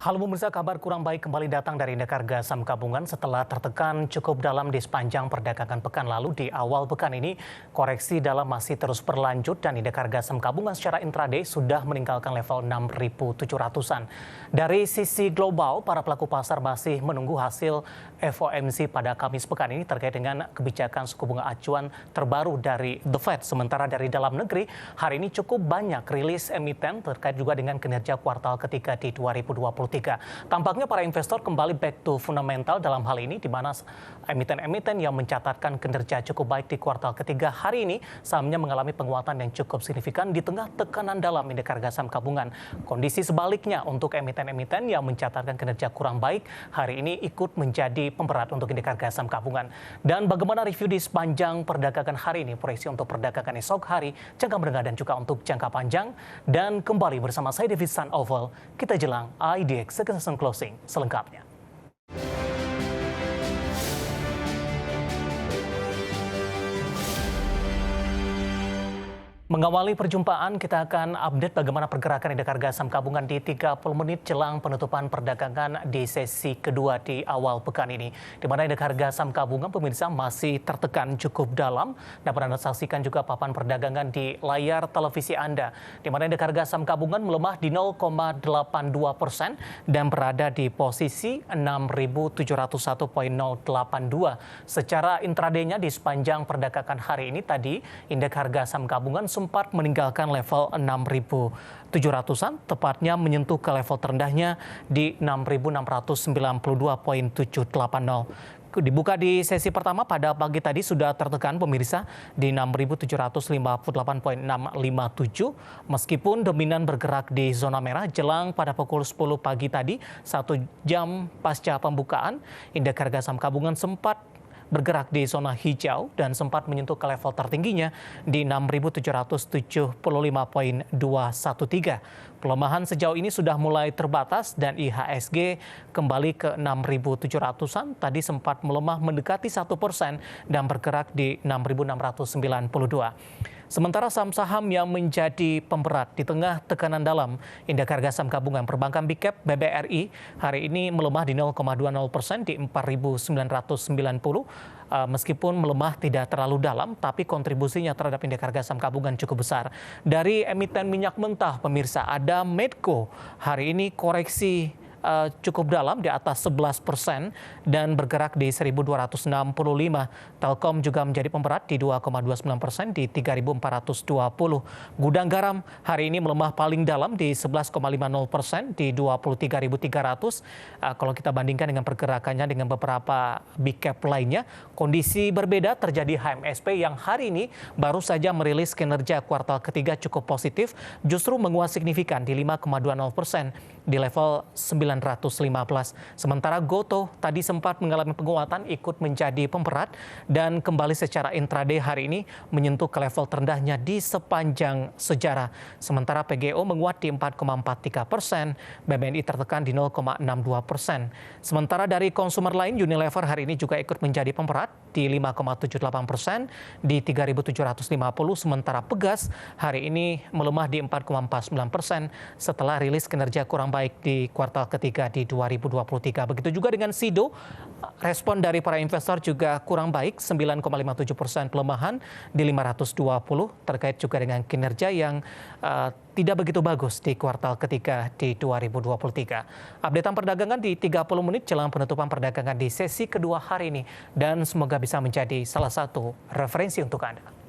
Halo pemirsa, kabar kurang baik kembali datang dari Indek Harga Saham Gabungan setelah tertekan cukup dalam di sepanjang perdagangan pekan lalu. Di awal pekan ini, koreksi dalam masih terus berlanjut dan Indek Harga Saham Gabungan secara intraday sudah meninggalkan level 6.700-an. Dari sisi global, para pelaku pasar masih menunggu hasil FOMC pada Kamis pekan ini terkait dengan kebijakan suku bunga acuan terbaru dari The Fed. Sementara dari dalam negeri, hari ini cukup banyak rilis emiten terkait juga dengan kinerja kuartal ketiga di 2023. Tampaknya para investor kembali back to fundamental dalam hal ini, di mana emiten-emiten yang mencatatkan kinerja cukup baik di kuartal ketiga hari ini sahamnya mengalami penguatan yang cukup signifikan di tengah tekanan dalam Indek Harga Saham Gabungan. Kondisi sebaliknya untuk emiten-emiten yang mencatatkan kinerja kurang baik hari ini ikut menjadi pemberat untuk Indek Harga Saham Gabungan. Dan bagaimana review di sepanjang perdagangan hari ini, proyeksi untuk perdagangan esok hari, jangka menengah dan juga untuk jangka panjang. Dan kembali bersama saya David Sanoval, kita jelang IDX Execution Closing selengkapnya. Mengawali perjumpaan, kita akan update bagaimana pergerakan Indek Harga Saham Gabungan di 30 menit jelang penutupan perdagangan di sesi kedua di awal pekan ini. Di mana Indek Harga Saham Gabungan pemirsa masih tertekan cukup dalam. Dapat Anda saksikan juga papan perdagangan di layar televisi Anda. Di mana Indek Harga Saham Gabungan melemah di 0,82% dan berada di posisi 6.701,082. Secara intraday-nya di sepanjang perdagangan hari ini tadi, Indek Harga Saham Gabungan sempat meninggalkan level 6.700-an, tepatnya menyentuh ke level terendahnya di 6.692,780. Dibuka di sesi pertama pada pagi tadi sudah tertekan pemirsa di 6.758,657, meskipun dominan bergerak di zona merah jelang pada pukul 10 pagi tadi, 1 jam pasca pembukaan, Indek Harga Saham Gabungan sempat bergerak di zona hijau dan sempat menyentuh ke level tertingginya di 6.775,213. Pelemahan sejauh ini sudah mulai terbatas dan IHSG kembali ke 6.700-an. Tadi sempat melemah mendekati 1% dan bergerak di 6.692. Sementara saham-saham yang menjadi pemberat di tengah tekanan dalam Indek Harga Saham Gabungan, perbankan Big Cap BBRI hari ini melemah di 0,20% di 4.990. Meskipun melemah tidak terlalu dalam, tapi kontribusinya terhadap Indek Harga Saham Gabungan cukup besar. Dari emiten minyak mentah, pemirsa, ada Medco. Hari ini koreksi cukup dalam di atas 11% dan bergerak di 1.265. Telkom juga menjadi pemberat di 2,29% di 3.420. Gudang garam hari ini melemah paling dalam di 11,50% di 23.300. Kalau kita bandingkan dengan pergerakannya dengan beberapa big cap lainnya, kondisi berbeda terjadi HMSP yang hari ini baru saja merilis kinerja kuartal ketiga cukup positif, justru menguat signifikan di 5,20% di level 915. Sementara Gotoh tadi sempat mengalami penguatan ikut menjadi pemberat dan kembali secara intraday hari ini menyentuh ke level terendahnya di sepanjang sejarah. Sementara PGO menguat di 4,43%, BBNI tertekan di 0,62%. Sementara dari konsumer lain, Unilever hari ini juga ikut menjadi pemberat di 5,78% di 3.750. Sementara Pegas hari ini melemah di 4,49% setelah rilis kinerja kurang baik di kuartal ketiga di 2023. Begitu juga dengan Sido, respon dari para investor juga kurang baik, 9,57% pelemahan di 520 terkait juga dengan kinerja yang tidak begitu bagus di kuartal ketiga di 2023. Updatean perdagangan di 30 menit jelang penutupan perdagangan di sesi kedua hari ini dan semoga bisa menjadi salah satu referensi untuk Anda.